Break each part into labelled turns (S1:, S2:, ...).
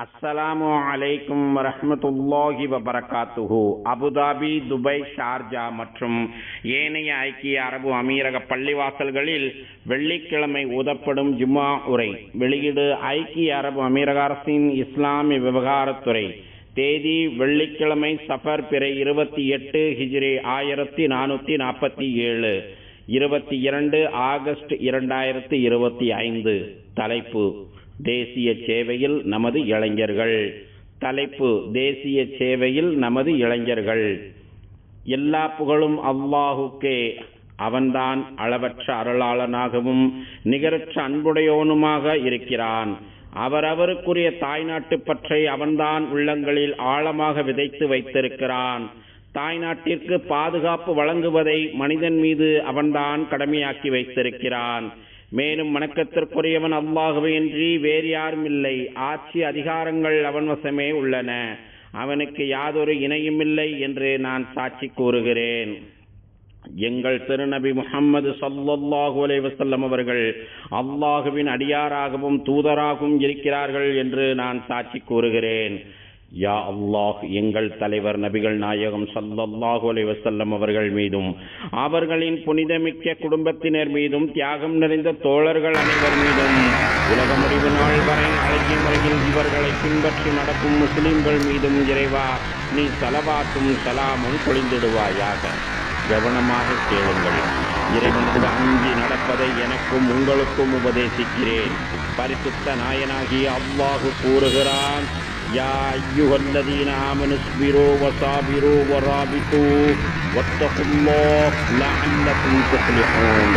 S1: அஸ்ஸலாமு அலைக்கும் வரஹ்மத்துல்லாஹி வபரகாத்துஹு. அபுதாபி, துபை, ஷார்ஜா மற்றும் ஏனைய ஐக்கிய அரபு அமீரக பள்ளிவாசல்களில் வெள்ளிக்கிழமை ஓதப்படும் ஜும்ஆ உரை. வெளியீடு ஐக்கிய அரபு அமீரக அரசின் இஸ்லாமிய விவகாரத்துறை. தேதி வெள்ளிக்கிழமை சஃபர் பிறை 28 ஹிஜ்ரி 1447, 22 ஆகஸ்ட் 2025. தலைப்பு: தேசிய சேவையில் நமது இளைஞர்கள். தலைப்பு: தேசிய சேவையில் நமது இளைஞர்கள். எல்லா புகழும் அல்லாஹுக்கே. அவன்தான் அளவற்ற அருளாளனாகவும் நிகரற்ற அன்புடையவனுமாக இருக்கிறான். அவரவருக்குரிய தாய்நாட்டு பற்றை அவன்தான் உள்ளங்களில் ஆழமாக விதைத்து வைத்திருக்கிறான். தாய்நாட்டிற்கு பாதுகாப்பு வழங்குவதை மனிதன் மீது அவன்தான் கடமையாக்கி வைத்திருக்கிறான். மேலும் வணக்கத்திற்குரியவன் அல்லாஹுவையின்றி வேறு யாரும் இல்லை. ஆட்சி அதிகாரங்கள் அவன் வசமே உள்ளன. அவனுக்கு யாதொரு இணையும் இல்லை என்று நான் சாட்சி கூறுகிறேன். எங்கள் திருநபி முஹம்மது ஸல்லல்லாஹு அலைஹி வஸல்லம் அவர்கள் அல்லாஹுவின் அடியாராகவும் தூதராகவும் இருக்கிறார்கள் என்று நான் சாட்சி கூறுகிறேன். யா அல்லாஹ், எங்கள் தலைவர் நபிகள் நாயகம் ஸல்லல்லாஹு அலைஹி வஸல்லம் அவர்கள் மீதும் அவர்களின் புனிதமிக்க குடும்பத்தினர் மீதும் தியாகம் நிறைந்த தோழர்கள் அனைவர் மீதும் உலக முடிவு நாள் வரை அழகிய முறையில் இவர்களை பின்பற்றி நடக்கும் முஸ்லிம்கள் மீதும் இறைவா நீ ஸலவாத்தும் ஸலாமும் பொழிந்திடுவாயாக. கவனமாக கேளுங்கள். இறைவனுக்கு அஞ்சி நடப்பதை எனக்கும் உங்களுக்கும் உபதேசிக்கிறேன். பரிசுத்த நாயனாகிய அல்லாஹ் கூறுகிறான்: யா அய்யுஹல்லதீன ஆமனு ஸ்பிரு வஸாபிரு வராபிது வத்தகுல்லாஹ் லஅல்லகும் துஃப்லிஹூன்.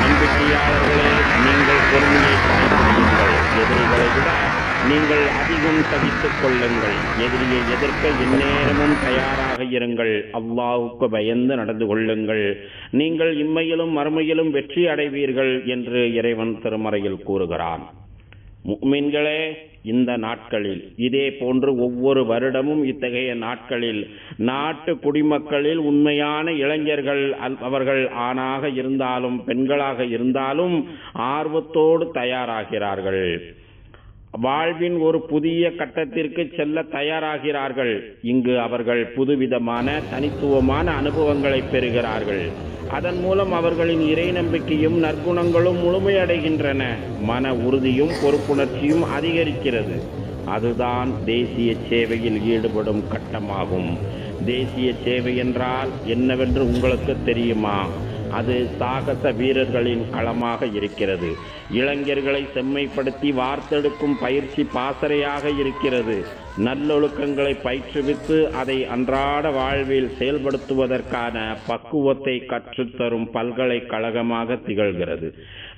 S1: நம்பிக்கையாளர்களே, நீங்கள் பொறுமையை கடைபிடியுங்கள். எதிரிகளை விட நீங்கள் அதிகம் சகித்துக் கொள்ளுங்கள். எதிரியை எதிர்க்க எந்நேரமும் தயாராக இருங்கள். அல்லாஹுக்கு பயந்து நடந்து கொள்ளுங்கள். நீங்கள் இம்மையிலும் மறுமையிலும் வெற்றி அடைவீர்கள் என்று இறைவன் திருமறையில் கூறுகிறான். முஃமின்களே, இந்த நாட்களில் இதே போன்று ஒவ்வொரு வருடமும் இத்தகைய நாட்களில் நாட்டு குடிமக்களில் உண்மையான இளைஞர்கள், அவர்கள் ஆணாக இருந்தாலும் பெண்களாக இருந்தாலும் ஆர்வத்தோடு தயாராகிறார்கள். வாழ்வின் ஒரு புதிய கட்டத்திற்கு செல்ல தயாராகிறார்கள். இங்கு அவர்கள் புதுவிதமான தனித்துவமான அனுபவங்களை பெறுகிறார்கள். அதன் மூலம் அவர்களின் இறை நம்பிக்கையும் நற்குணங்களும் முழுமையடைகின்றன. மன உறுதியும் பொறுப்புணர்ச்சியும் அதிகரிக்கிறது. அதுதான் தேசிய சேவையில் ஈடுபடும் கட்டமாகும். தேசிய சேவை என்றால் என்னவென்று உங்களுக்கு தெரியுமா? அது சாகச வீரர்களின் களமாக இருக்கிறது. இளைஞர்களை செம்மைப்படுத்தி வார்த்தெடுக்கும் பயிற்சி பாசறையாக இருக்கிறது. நல்லொழுக்கங்களை பயிற்றுவித்து அதை அன்றாட வாழ்வில் செயல்படுத்துவதற்கான பக்குவத்தை கற்றுத்தரும் பல்கலைக்கழகமாக திகழ்கிறது.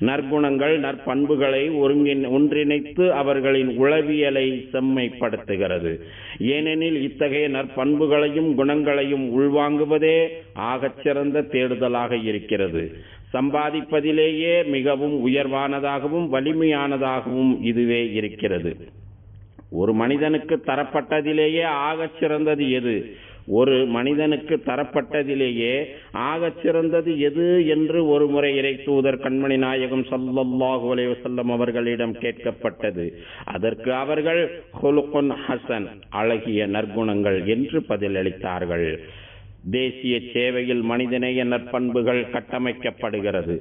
S1: நற்குணங்கள், நற்பண்புகளை ஒன்றிணைத்து அவர்களின் உளவியலை செம்மைப்படுத்துகிறது. ஏனெனில் இத்தகைய நற்பண்புகளையும் குணங்களையும் உள்வாங்குவதே ஆகச்சிறந்த தேடுதலாக இருக்கிறது. சம்பாதிப்பதிலேயே மிகவும் உயர்வானதாகவும் வலிமையானதாகவும் இதுவே இருக்கிறது. ஒரு மனிதனுக்கு தரப்பட்டதிலேயே ஆகச் சிறந்தது எது? ஒரு மனிதனுக்கு தரப்பட்டதிலேயே ஆகச் சிறந்தது எது என்று ஒரு முறை இறை தூதர் கண்மணி நாயகம் ஸல்லல்லாஹு அலைஹி வஸல்லம் அவர்களிடம் கேட்கப்பட்டது. அதற்கு அவர்கள் ஹுலுகுன் ஹசன், அழகிய நற்குணங்கள் என்று பதிலளித்தார்கள். தேசிய சேவையில் மனிதநேய நற்பண்புகள் கட்டமைக்கப்படுகிறது.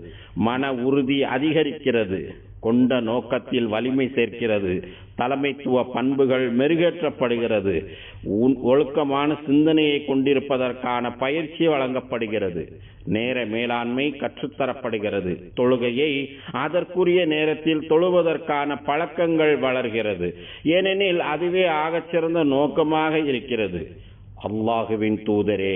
S1: மன உறுதி அதிகரிக்கிறது. கொண்ட நோக்கத்தில் வலிமை சேர்க்கிறது. தலைமைத்துவ பண்புகள் மெருகேற்றப்படுகிறது. ஒழுக்கமான சிந்தனையை கொண்டிருப்பதற்கான பயிற்சி வழங்கப்படுகிறது. நேர மேலாண்மை கற்றுத்தரப்படுகிறது. தொழுகையை அதற்குரிய நேரத்தில் தொழுவதற்கான பழக்கங்கள் வளர்கிறது. ஏனெனில் அதுவே ஆகச்சிறந்த நோக்கமாக இருக்கிறது. அல்லாஹுவின் தூதரே,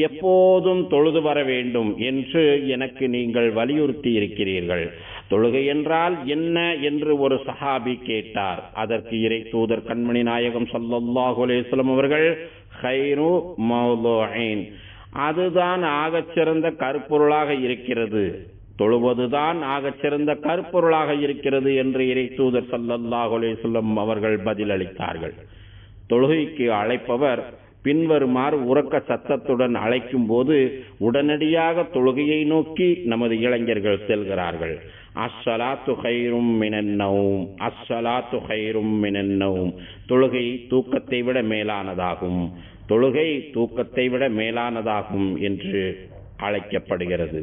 S1: எப்போதும் தொழுது வர வேண்டும் என்று எனக்கு நீங்கள் வலியுறுத்தி இருக்கிறீர்கள். தொழுகை என்றால் என்ன என்று ஒரு சஹாபி கேட்டார். அதற்கு இறை தூதர் கண்மணி நாயகம் ஸல்லல்லாஹு அலைஹி வஸல்லம் அவர்கள் கைரு மௌதுஇன், அதுதான் ஆகச்சிறந்த கருப்பொருளாக இருக்கிறது, தொழுவதுதான் ஆகச்சிறந்த கருப்பொருளாக இருக்கிறது என்று இறை தூதர் ஸல்லல்லாஹு அலைஹி வஸல்லம் அவர்கள் பதிலளித்தார்கள். தொழுகைக்கு அழைப்பவர் பின்வருமாறு உரக்க சத்தத்துடன் அழைக்கும் போது உடனடியாக தொழுகையை நோக்கி நமது இளைஞர்கள் செல்கிறார்கள். அஸ்ஸலாத்து கைரும் மினன் நௌம், அஸ்ஸலாத்து கைரும் மினன் நௌம். தொழுகை தூக்கத்தை விட மேலானதாகும், தொழுகை தூக்கத்தை விட மேலானதாகும் என்று அழைக்கப்படுகிறது.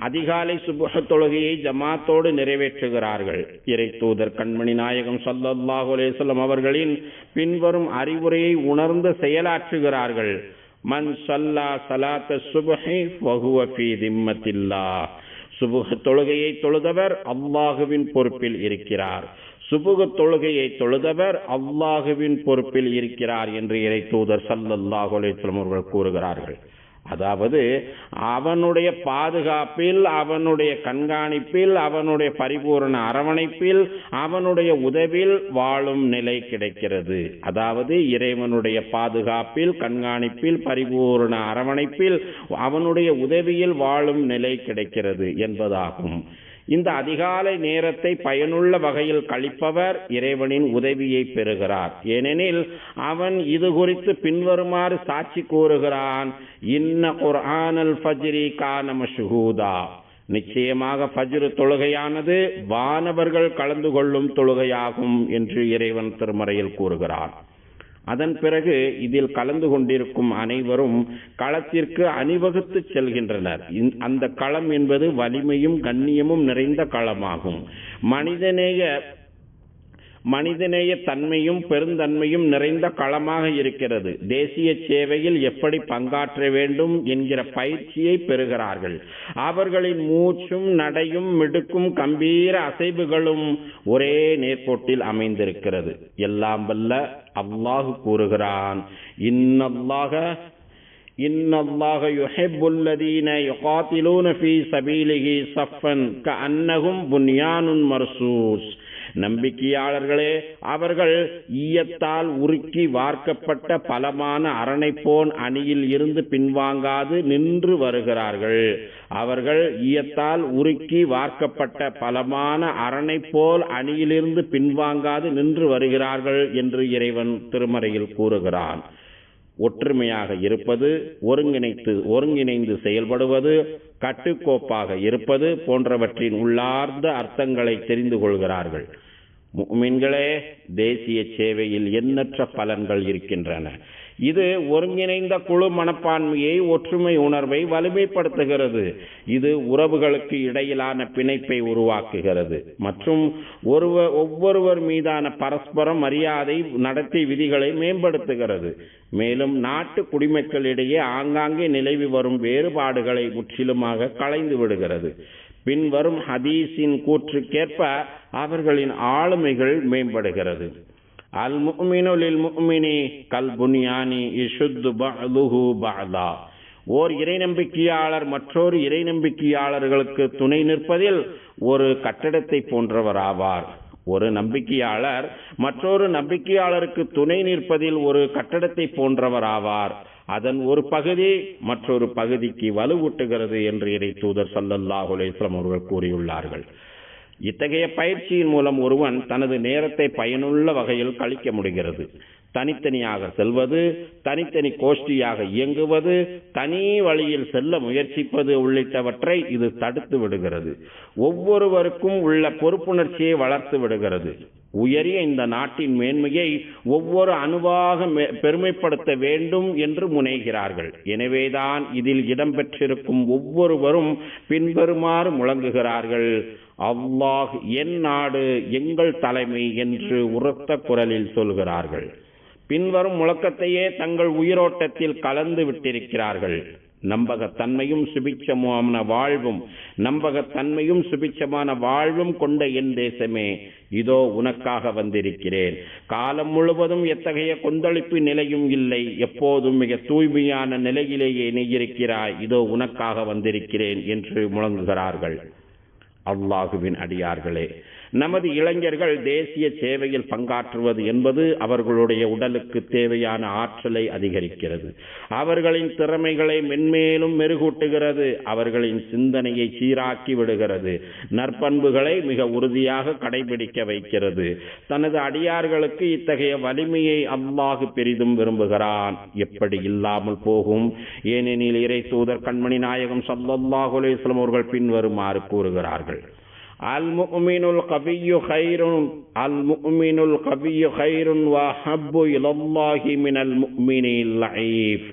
S1: அதிகாலை சுபஹ் தொழுகையை ஜமாத்தோடு நிறைவேற்றுகிறார்கள். இறை தூதர் கண்மணி நாயகம் ஸல்லல்லாஹு அலைஹி வஸல்லம் அவர்களின் பின்வரும் அறிவுரையை உணர்ந்து செயலாற்றுகிறார்கள். மன் ஸல்லா ஸலாத்த சுப்ஹி ஃபஹுவ ஃபீ திம்மத்தில்லாஹ். சுபஹ் தொழுகையை தொழுதவர் அல்லாஹுவின் பொறுப்பில் இருக்கிறார், சுபஹ் தொழுகையை தொழுதவர் அல்லாஹுவின் பொறுப்பில் இருக்கிறார் என்று இறை தூதர் ஸல்லல்லாஹு அலைஹி வஸல்லம் அவர்கள் கூறுகிறார்கள். அதாவது அவனுடைய பாதுகாப்பில், அவனுடைய கண்காணிப்பில், அவனுடைய பரிபூரண அரவணைப்பில், அவனுடைய உதவியில் வாழும் நிலை கிடைக்கிறது. அதாவது இறைவனுடைய பாதுகாப்பில், கண்காணிப்பில், பரிபூரண அரவணைப்பில், அவனுடைய உதவியில் வாழும் நிலை கிடைக்கிறது என்பதாகும். இந்த அதிகாலை நேரத்தை பயனுள்ள வகையில் கழிப்பவர் இறைவனின் உதவியை பெறுகிறார். ஏனெனில் அவன் இது குறித்து பின்வருமாறு சாட்சி கூறுகிறான். இன்ன குர்ஆனல் ஃபஜ்ரி கான மஷ்ஹூதா. நிச்சயமாக ஃபஜ்ர் தொழுகையானது வானவர்கள் கலந்து கொள்ளும் தொழுகையாகும் என்று இறைவன் திருமறையில் கூறுகிறான். அதன் பிறகு இதில் கலந்து கொண்டிருக்கும் அனைவரும் களத்திற்கு அணிவகுத்து செல்கின்றனர். அந்த களம் என்பது வலிமையும் கண்ணியமும் நிறைந்த களமாகும். மனிதநேய தன்மையும் பெருந்தன்மையும் நிறைந்த களமாக இருக்கிறது. தேசிய சேவையில் எப்படி பங்காற்ற வேண்டும் என்கிற பயிற்சியை பெறுகிறார்கள். அவர்களின் மூச்சும் நடையும் மிடுக்கும் கம்பீர அசைவுகளும் ஒரே நேர்கோட்டில் அமைந்திருக்கிறது. எல்லாம் வல்ல அல்லாஹ் கூறுகிறான், இன்னல்லாஹ யுஹிப்புல்லதீன யுகாத்திலூன ஃபீ சபீலிஹி ஸஃபன் கஅன்னஹும் புன்யானுன் மர்சூஸ். நம்பிக்கையாளர்களே, அவர்கள் ஈயத்தால் உருக்கி வார்க்கப்பட்ட பலமான அரணைப்போன் அணியில் இருந்து பின்வாங்காது நின்று வருகிறார்கள். அவர்கள் ஈயத்தால் உருக்கி வார்க்கப்பட்ட பலமான அரணைப்போல் அணியிலிருந்து பின்வாங்காது நின்று வருகிறார்கள் என்று இறைவன் திருமறையில் கூறுகிறான். ஒற்றுமையாக இருப்பது, ஒருங்கிணைந்து செயல்படுவது, கட்டுக்கோப்பாக இருப்பது போன்றவற்றின் உள்ளார்ந்த அர்த்தங்களை தெரிந்து கொள்கிறார்கள். முஃமின்களே, தேசிய சேவையில் எண்ணற்ற பலன்கள் இருக்கின்றன. இது ஒருங்கிணைந்த குழு மனப்பான்மையை, ஒற்றுமை உணர்வை வலிமைப்படுத்துகிறது. இது உறவுகளுக்கு இடையிலான பிணைப்பை உருவாக்குகிறது மற்றும் ஒவ்வொருவர் மீதான பரஸ்பர மரியாதை நடத்தை விதிகளை மேம்படுத்துகிறது. மேலும் நாட்டு குடிமக்களிடையே ஆங்காங்கே நிலவி வரும் வேறுபாடுகளை முற்றிலுமாக களைந்து விடுகிறது. பின்வரும் ஹதீஸின் கூற்றுக்கேற்ப அவர்களின் ஆளுமைகள் மேம்படுகிறது. அல் முஃமினு லில் முஃமினி கல் புன்யானி யஷுத்து பஅதுஹு பஅதா. ஓர் இறை நம்பிக்கையாளர் மற்றொரு இறை நம்பிக்கையாளர்களுக்கு துணை நிற்பதில் ஒரு கட்டடத்தை போன்றவராவார். ஒரு நம்பிக்கையாளர் மற்றொரு நம்பிக்கையாளருக்கு துணை நிற்பதில் ஒரு கட்டடத்தை போன்றவராவார். அதன் ஒரு பகுதி மற்றொரு பகுதிக்கு வலுவூட்டுகிறது என்று இறை தூதர் ஸல்லல்லாஹு அலைஹி வஸல்லம் அவர்கள் கூறியுள்ளார்கள். இத்தகைய பயிற்சியின் மூலம் ஒருவன் தனது நேரத்தை பயனுள்ள வகையில் கழிக்க முடிகிறது. தனித்தனியாக செல்வது, தனித்தனி கோஷ்டியாக இயங்குவது, தனி வழியில் செல்ல முயற்சிப்பது உள்ளிட்டவற்றை இது தடுத்து விடுகிறது. ஒவ்வொருவருக்கும் உள்ள பொறுப்புணர்ச்சியை வளர்த்து விடுகிறது. உயரிய இந்த நாட்டின் மேன்மையை ஒவ்வொரு அணுவாக பெருமைப்படுத்த வேண்டும் என்று முனைகிறார்கள். எனவேதான் இதில் இடம்பெற்றிருக்கும் ஒவ்வொருவரும் பின்வருமாறு முழங்குகிறார்கள். அல்லாஹ் என் நாடு, எங்கள் தலைமை என்று உரத்த குரலில் சொல்கிறார்கள். பின்வரும் முழக்கத்தையே தங்கள் உயிரோட்டத்தில் கலந்து விட்டிருக்கிறார்கள். நம்பகத்தன்மையும் சுபிட்சமான வாழ்வும் கொண்ட என் தேசமே, இதோ உனக்காக வந்திருக்கிறேன். காலம் முழுவதும் எத்தகைய கொந்தளிப்பு நிலையும் இல்லை, எப்போதும் மிக தூய்மையான நிலையிலேயே நீ இருக்கிறாய், இதோ உனக்காக வந்திருக்கிறேன் என்று முழங்குகிறார்கள். அல்லாஹுவின் அடியார்களே, நமது இளைஞர்கள் தேசிய சேவையில் பங்காற்றுவது என்பது அவர்களுடைய உடலுக்கு தேவையான ஆற்றலை அதிகரிக்கிறது, அவர்களின் திறமைகளை மென்மேலும் மெருகூட்டுகிறது, அவர்களின் சிந்தனையை சீராக்கி விடுகிறது, நற்பண்புகளை மிக உறுதியாக கடைபிடிக்க வைக்கிறது. தனது அடியார்களுக்கு இத்தகைய வலிமையை அல்லாஹ் பெரிதும் விரும்புகிறான். எப்படி இல்லாமல் போகும்? ஏனெனில் இறை தூதர் கண்மணி நாயகம் ஸல்லல்லாஹு அலைஹி வஸல்லம் அவர்கள் பின்வருமாறு கூறுகிறார்கள். அல்-முஃமினுல் கவிய்யு கைருன் வ அஹப்பு இலல்லாஹி மினல் முஃமினில் லஈஃப்.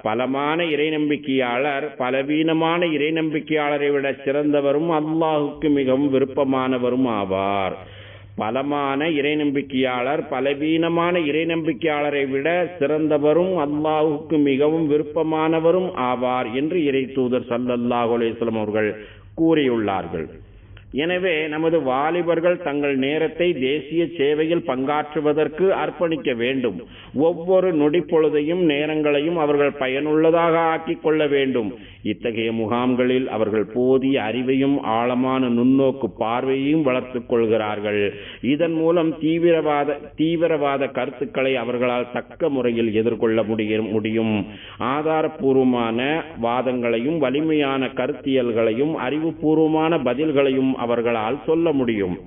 S1: பலமான இறை நம்பிக்கையாளர் பலவீனமான இறை நம்பிக்கையாளரை விட சிறந்தவரும் அல்லாஹுக்கு மிகவும் விருப்பமானவரும் ஆவார். பலமான இறை நம்பிக்கையாளர் பலவீனமான இறை நம்பிக்கையாளரை விட சிறந்தவரும் அல்லாஹுக்கு மிகவும் விருப்பமானவரும் ஆவார் என்று இறை தூதர் ஸல்லல்லாஹு அலைஹி வஸல்லம் அவர்கள் கூறியுள்ளார்கள். எனவே நமது வாலிபர்கள் தங்கள் நேரத்தை தேசிய சேவையில் பங்காற்றுவதற்கு அர்ப்பணிக்க வேண்டும். ஒவ்வொரு நொடி பொழுதையும் நேரங்களையும் அவர்கள் பயனுள்ளதாக ஆக்கிக் கொள்ள வேண்டும். இத்தகைய முகாம்களில் அவர்கள் போதிய அறிவையும் ஆழமான நுண்ணோக்கு பார்வையையும் வளர்த்துக் கொள்கிறார்கள். இதன் மூலம் தீவிரவாத கருத்துக்களை அவர்களால் தக்க முறையில் எதிர்கொள்ள முடியும். ஆதாரபூர்வமான வாதங்களையும் வலிமையான கருத்தியல்களையும் அறிவுபூர்வமான பதில்களையும் அவர்களால் சொல்ல முடியும்.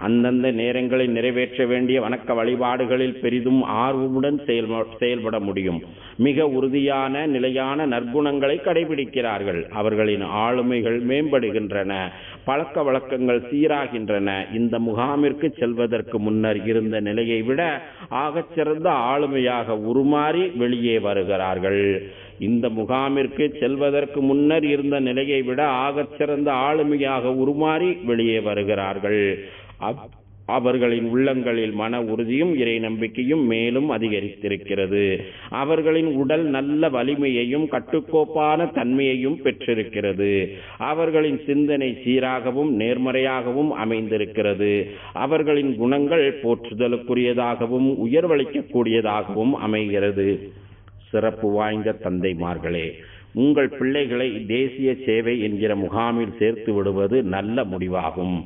S1: அந்தந்த நேரங்களை நிறைவேற்ற வேண்டிய வணக்க வழிபாடுகளில் பெரிதும் ஆர்வமுடன் செயல்பட முடியும். மிக உறுதியான நிலையான நற்குணங்களை கடைபிடிக்கிறார்கள். அவர்களின் ஆளுமைகள் மேம்படுகின்றன, பழக்க வழக்கங்கள் சீராகின்றன. இந்த முகாமிற்கு செல்வதற்கு முன்னர் இருந்த நிலையை விட ஆகச்சிறந்த ஆளுமையாக உருமாறி வெளியே வருகிறார்கள். இந்த முகாமிற்கு செல்வதற்கு முன்னர் இருந்த நிலையை விட ஆகச்சிறந்த ஆளுமையாக உருமாறி வெளியே வருகிறார்கள். அவர்களின் உள்ளங்களில் மன உறுதியும் இறை நம்பிக்கையும் மேலும் அதிகரித்திருக்கிறது. அவர்களின் உடல் நல்ல வலிமையையும் கட்டுக்கோப்பான தன்மையையும் பெற்றிருக்கிறது. அவர்களின் சிந்தனை சீராகவும் நேர்மறையாகவும் அமைந்திருக்கிறது. அவர்களின் குணங்கள் போற்றுதலுக்குரியதாகவும் உயர்வளிக்கக்கூடியதாகவும் அமைகிறது. சிறப்பு வாய்ந்த தந்தைமார்களே, உங்கள் பிள்ளைகளை தேசிய சேவை என்கிற முகாமில் சேர்த்து விடுவது நல்ல முடிவாகும்,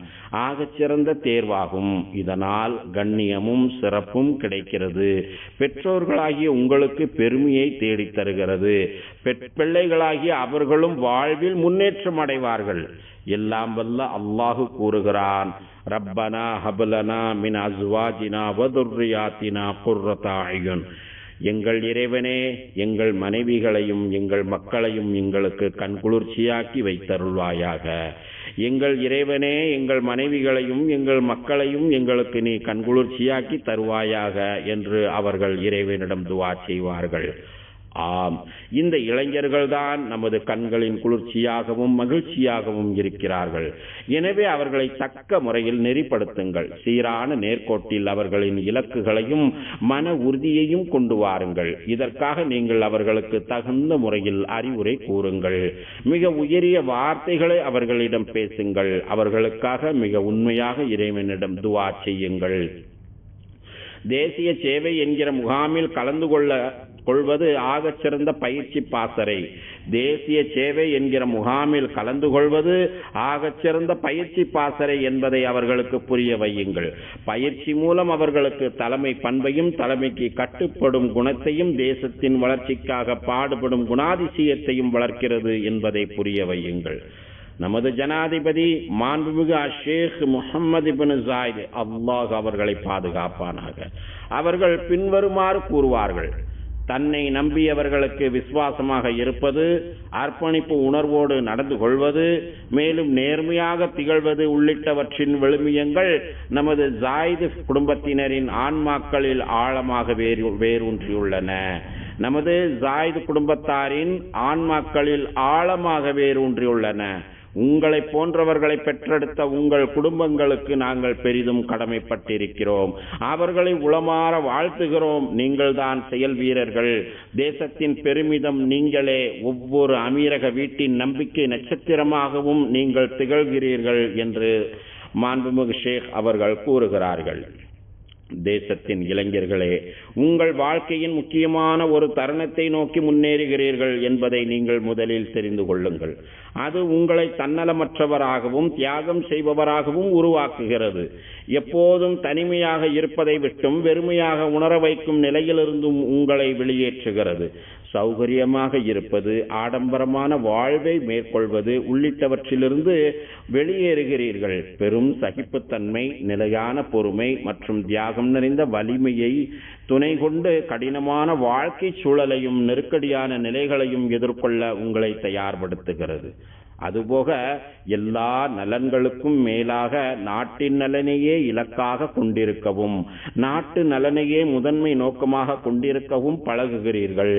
S1: ஆகச்சிறந்த தேர்வாகும். இதனால் கண்ணியமும் சிறப்பும் கிடைக்கிறது. பெற்றோர்களாகிய உங்களுக்கு பெருமையை தேடித் தருகிறது. பிள்ளைகளாகிய அவர்களும் வாழ்வில் முன்னேற்றம் அடைவார்கள். எல்லாம் வல்ல அல்லாஹு கூறுகிறான், ரப்பனா ஹப்லனா மின் அஸ்வாஜினா வ துர்ரியாத்தினா குர்ரத அயுன். எங்கள் இறைவனே, எங்கள் மனைவிகளையும் எங்கள் மக்களையும் எங்களுக்கு கண்குளிர்ச்சியாக்கி வைத்தருள்வாயாக. எங்கள் இறைவனே, எங்கள் மனைவிகளையும் எங்கள் மக்களையும் எங்களுக்கு நீ கண்குளிர்ச்சியாக்கி தருவாயாக என்று அவர்கள் இறைவனிடம் துஆ செய்வார்கள். ஆம், இந்த இளைஞர்கள்தான் நமது கண்களின் குளிர்ச்சியாகவும் மகிழ்ச்சியாகவும் இருக்கிறார்கள். எனவே அவர்களை தக்க முறையில் நெறிப்படுத்துங்கள். சீரான நேர்கோட்டில் அவர்களின் இலக்குகளையும் மன உறுதியையும் கொண்டு வாருங்கள். இதற்காக நீங்கள் அவர்களுக்கு தகுந்த முறையில் அறிவுரை கூறுங்கள். மிக உயரிய வார்த்தைகளை அவர்களிடம் பேசுங்கள். அவர்களுக்காக மிக உண்மையாக இறைவனிடம் துஆ செய்யுங்கள். தேசிய சேவை என்கிற முகாமில் கலந்து கொள்வது ஆகச்சிறந்த பயிற்சி பாசறை. தேசிய சேவை என்கிற முகாமில் கலந்து கொள்வது ஆகச்சிறந்த பயிற்சி பாசறை என்பதை அவர்களுக்கு புரிய வையுங்கள். பயிற்சி மூலம் அவர்களுக்கு தலைமை பண்பையும் தலைமைக்கு கட்டுப்படும் குணத்தையும் தேசத்தின் வளர்ச்சிக்காக பாடுபடும் குணாதிசயத்தையும் வளர்க்கிறது என்பதை புரிய வையுங்கள். நமது ஜனாதிபதி மாண்புமிகு ஷேக் முஹம்மது இப்னு ஜாயித் அல்லாஹ் அவர்களை பாதுகாப்பானாக. அவர்கள் பின்வருமாறு கூறுவார்கள்: தன்னை நம்பியவர்களுக்கு விசுவாசமாக இருப்பது, அர்ப்பணிப்பு உணர்வோடு நடந்து கொள்வது, மேலும் நேர்மையாக திகழ்வது உள்ளிட்டவற்றின் விழுமியங்கள் நமது ஜாயித் குடும்பத்தினரின் ஆன்மாக்களில் ஆழமாக வேரூன்றியுள்ளன. நமது ஜாயித் குடும்பத்தாரின் ஆன்மாக்களில் ஆழமாக வேரூன்றியுள்ளன. உங்களை போன்றவர்களை பெற்றெடுத்த உங்கள் குடும்பங்களுக்கு நாங்கள் பெரிதும் கடமைப்பட்டிருக்கிறோம். அவர்களை உளமாற வாழ்த்துகிறோம். நீங்கள் தான் செயல் வீரர்கள். தேசத்தின் பெருமிதம் நீங்களே. ஒவ்வொரு அமீரக வீட்டின் நம்பிக்கை நட்சத்திரமாகவும் நீங்கள் திகழ்கிறீர்கள் என்று மாண்புமிகு ஷேக் அவர்கள் கூறுகிறார்கள். தேசத்தின் இளைஞர்களே, உங்கள் வாழ்க்கையின் முக்கியமான ஒரு தருணத்தை நோக்கி முன்னேறுகிறீர்கள் என்பதை நீங்கள் முதலில் தெரிந்து கொள்ளுங்கள். அது உங்களை தன்னலமற்றவராகவும் தியாகம் செய்பவராகவும் உருவாக்குகிறது. எப்போதும் தனிமையாக இருப்பதை விட்டும் வெறுமையாக உணர வைக்கும் நிலையிலிருந்தும் உங்களை வெளியேற்றுகிறது. சௌகரியமாக இருப்பது, ஆடம்பரமான வாழ்வை மேற்கொள்வது உள்ளிட்டவற்றிலிருந்து வெளியேறுகிறீர்கள். பெரும் சகிப்புத்தன்மை, நிலையான பொறுமை மற்றும் தியாகம் நிறைந்த வலிமையை துணை கொண்டு கடினமான வாழ்க்கை சூழலையும் நெருக்கடியான நிலைகளையும் எதிர்கொள்ள உங்களை தயார்படுத்துகிறது. அதுபோக எல்லா நலன்களுக்கும் மேலாக நாட்டின் நலனையே இலக்காக கொண்டிருக்கவும், நாட்டு நலனையே முதன்மை நோக்கமாக கொண்டிருக்கவும் பழகுகிறீர்கள்.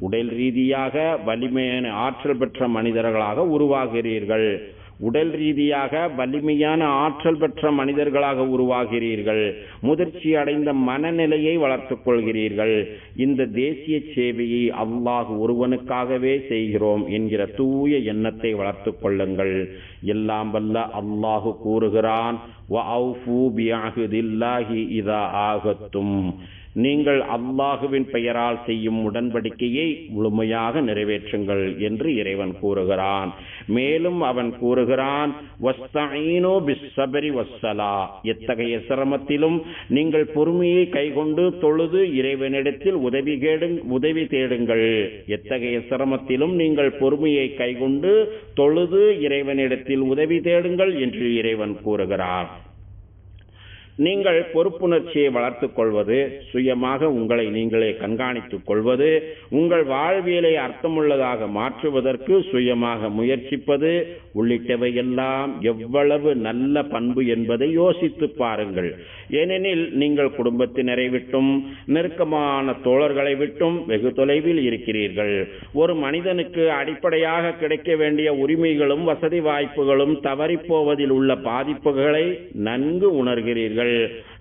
S1: உடல் ரீதியாக வலிமையான ஆற்றல் பெற்ற மனிதர்களாக உருவாகிறீர்கள். உடல் ரீதியாக வலிமையான ஆற்றல் பெற்ற மனிதர்களாக உருவாகிறீர்கள். முதிர்ச்சி அடைந்த மனநிலையை வளர்த்துக் கொள்கிறீர்கள். இந்த தேசிய சேவையை அல்லாஹ் ஒருவனுக்காகவே செய்கிறோம் என்கிற தூய எண்ணத்தை வளர்த்துக் கொள்ளுங்கள். எல்லாம் வல்ல அல்லாஹ் கூறுகிறான், வஅஃபூ பிஅஹ்தில்லாஹி இதா ஆகத்தும். நீங்கள் அல்லாஹுவின் பெயரால் செய்யும் உடன்படிக்கையை முழுமையாக நிறைவேற்றுங்கள் என்று இறைவன் கூறுகிறான். மேலும் அவன் கூறுகிறான், வஸ்தஈனு பிஸ்ஸப்ரி வஸ்ஸலா. எத்தகைய சிரமத்திலும் நீங்கள் பொறுமையை கைக்கொண்டு தொழுது இறைவனிடத்தில் உதவி தேடுங்கள். எத்தகைய சிரமத்திலும் நீங்கள் பொறுமையை கைக்கொண்டு தொழுது இறைவனிடத்தில் உதவி தேடுங்கள் என்று இறைவன் கூறுகிறான். நீங்கள் பொறுப்புணர்ச்சியை வளர்த்துக் கொள்வது, சுயமாக உங்களை நீங்களே கண்காணித்துக் கொள்வது, உங்கள் வாழ்வியலை அர்த்தமுள்ளதாக மாற்றுவதற்கு சுயமாக முயற்சிப்பது உள்ளிட்டவை எல்லாம் எவ்வளவு நல்ல பண்பு என்பதை யோசித்து பாருங்கள். ஏனெனில் நீங்கள் குடும்பத்தினரை விட்டும் நெருக்கமான தோழர்களை விட்டும் வெகு தொலைவில் இருக்கிறீர்கள். ஒரு மனிதனுக்கு அடிப்படையாக கிடைக்க வேண்டிய உரிமைகளும் வசதி வாய்ப்புகளும் தவறிப்போவதில் உள்ள பாதிப்புகளை நன்கு உணர்கிறீர்கள்.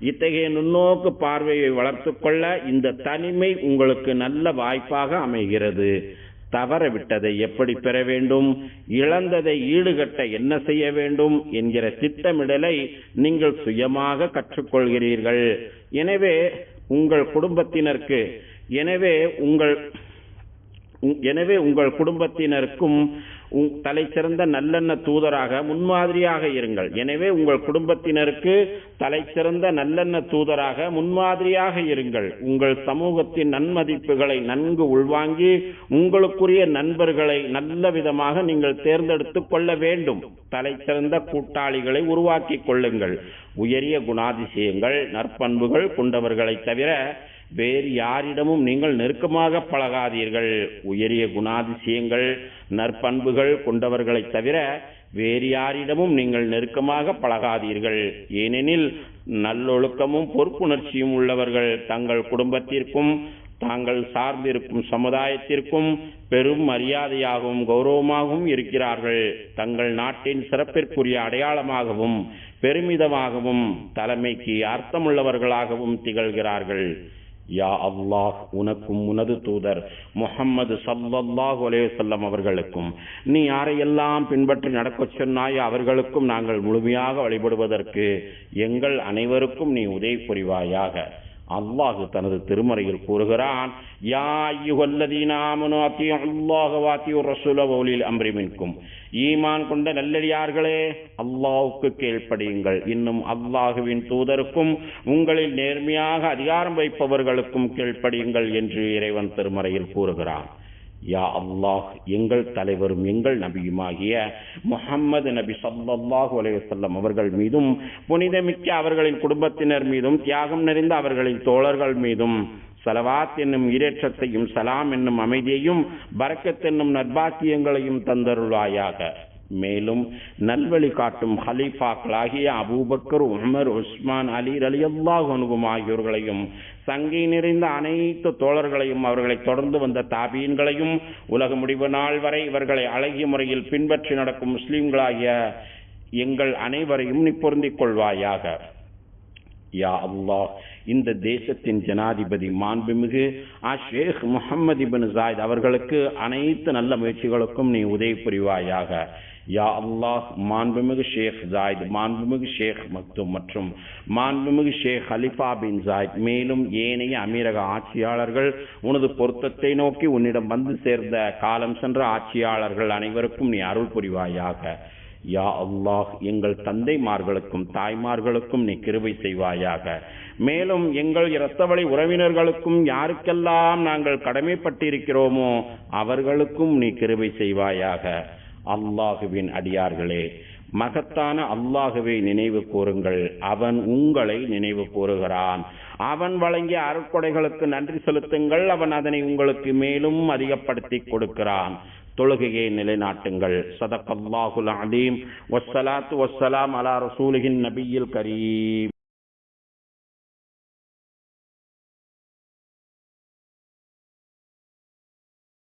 S1: இத்தகைய நுண்ணோக்கு பார்வையை வளர்த்துக் கொள்ள இந்த தனிமை உங்களுக்கு நல்ல வாய்ப்பாக அமைகிறது. தவறவிட்டதை எப்படி பெற வேண்டும், இழந்ததை ஈடுகட்ட என்ன செய்ய வேண்டும் என்கிற திட்டமிடலை நீங்கள் சுயமாக கற்றுக்கொள்கிறீர்கள். எனவே உங்கள் குடும்பத்தினருக்கும் தலை சிறந்த நல்லெண்ண தூதராக முன்மாதிரியாக இருங்கள். எனவே உங்கள் குடும்பத்தினருக்கு தலை சிறந்த நல்லெண்ண தூதராக முன்மாதிரியாக இருங்கள். உங்கள் சமூகத்தின் நன்மதிப்புகளை நன்கு உள்வாங்கி உங்களுக்குரிய நண்பர்களை நல்ல விதமாக நீங்கள் தேர்ந்தெடுத்துக் கொள்ள வேண்டும். தலை சிறந்த கூட்டாளிகளை உருவாக்கி கொள்ளுங்கள். உயரிய குணாதிசயங்கள் நற்பண்புகள் கொண்டவர்களை தவிர வேறு யாரிடமும் நீங்கள் நெருக்கமாக பழகாதீர்கள். உயரிய குணாதிசயங்கள் நற்பண்புகள் கொண்டவர்களை தவிர வேறு யாரிடமும் நீங்கள் நெருக்கமாக பழகாதீர்கள். ஏனெனில் நல்லொழுக்கமும் பொறுப்புணர்ச்சியும் உள்ளவர்கள் தங்கள் குடும்பத்திற்கும் தாங்கள் சார்ந்திருக்கும் சமுதாயத்திற்கும் பெரும் மரியாதையாகவும் கௌரவமாகவும் இருக்கிறார்கள். தங்கள் நாட்டின் சிறப்பிற்குரிய அடையாளமாகவும் பெருமிதமாகவும் தலைமைக்கு அர்த்தமுள்ளவர்களாகவும் திகழ்கிறார்கள். யா அல்லாஹ், உனக்கும் உனது தூதர் முஹம்மது ஸல்லல்லாஹு அலைஹி வஸல்லம் அவர்களுக்கும் நீ யாரையெல்லாம் பின்பற்றி நடக்கச் சொன்னாயோ அவர்களுக்கும் நாங்கள் முழுமையாக வழிபடுவதற்கு எங்கள் அனைவருக்கும் நீ உதவி புரிவாயாக. அல்லாஹ் தனது திருமறையில் கூறுகிறான், யா அய்யுஹல்லதீன ஆமனூ அத்தீஉல்லாஹ வ அத்தீஉர் ரசூல வ உலில் அம்ரி மின்கும். ஈமான் கொண்ட நல்லடியார்களே, அல்லாஹ்வுக்கு கீழ்ப்படியுங்கள், இன்னும் அல்லாஹுவின் தூதருக்கும் உங்களில் நேர்மையாக அதிகாரம் வைப்பவர்களுக்கும் கீழ்ப்படியுங்கள் என்று இறைவன் திருமறையில் கூறுகிறான். யா அல்லாஹ், எங்கள் தலைவரும் எங்கள் நபியுமாகிய முஹம்மது நபி ஸல்லல்லாஹு அலைஹி வஸல்லம் அவர்கள் மீதும் புனிதமிக்க அவர்களின் குடும்பத்தினர் மீதும் தியாகம் நிறைந்த அவர்களின் தோழர்கள் மீதும் ஸலவாத் என்னும் ஈரேற்றத்தையும் சலாம் என்னும் அமைதியையும் பரக்கத் என்னும் நற்பாக்கியங்களையும் தந்தருள்வாயாக. மேலும் நல்வழி காட்டும் ஹலீஃபாக்களாகிய அபூபக்கர், உமர், உஸ்மான், அலி ரலியல்லாஹு அன்ஹும் ஆகியோர்களையும் சங்கை நிறைந்த அனைத்து தோழர்களையும் அவர்களை தொடர்ந்து வந்த தாபீன்களையும் உலக முடிவு நாள் வரை இவர்களை அழகிய முறையில் பின்பற்றி நடக்கும் முஸ்லிம்களாகிய எங்கள் அனைவரையும் நீ பொருந்திக் கொள்வாயாக. யா அல்லாஹ், இந்த தேசத்தின் ஜனாதிபதி மாண்புமிகு ஷேக் முஹம்மது இப்னு ஜாயித் அவர்களுக்கு அனைத்து நல்ல முயற்சிகளுக்கும் நீ உதவி புரிவாயாக. யா அல்லாஹ், மாண்புமிகு ஷேக் ஜாயித், மாண்புமிகு ஷேக் மக்தும் மற்றும் மாண்புமிகு ஷேக் ஹலிஃபா பின் ஜாயித் மேலும் ஏனைய அமீரக ஆட்சியாளர்கள் உனது பொருத்தத்தை நோக்கி உன்னிடம் வந்து சேர்ந்த காலம் சென்ற ஆட்சியாளர்கள் அனைவருக்கும் நீ அருள் புரிவாயாக. யா அல்லாஹ், எங்கள் தந்தைமார்களுக்கும் தாய்மார்களுக்கும் நீ கிருபை செய்வாயாக. மேலும் எங்கள் இரத்தவழி உறவினர்களுக்கும் யாருக்கெல்லாம் நாங்கள் கடமைப்பட்டிருக்கிறோமோ அவர்களுக்கும் நீ கிருபை செய்வாயாக. அல்லாஹுவின் அடியார்களே, மகத்தான அல்லாஹுவை நினைவு கூறுங்கள். அவன் உங்களை நினைவு கூறுகிறான். அவன் வழங்கிய அருட்கொடைகளுக்கு நன்றி செலுத்துங்கள். அவன் அதனை உங்களுக்கு மேலும் அதிகப்படுத்தி கொடுக்கிறான். தொழுகையை நிலைநாட்டுங்கள். ஸதகல்லாஹுல் அலீம். வஸ்ஸலாத்து வஸ்ஸலாம் அலா ரசூலிஹின் நபியில் கரீம்.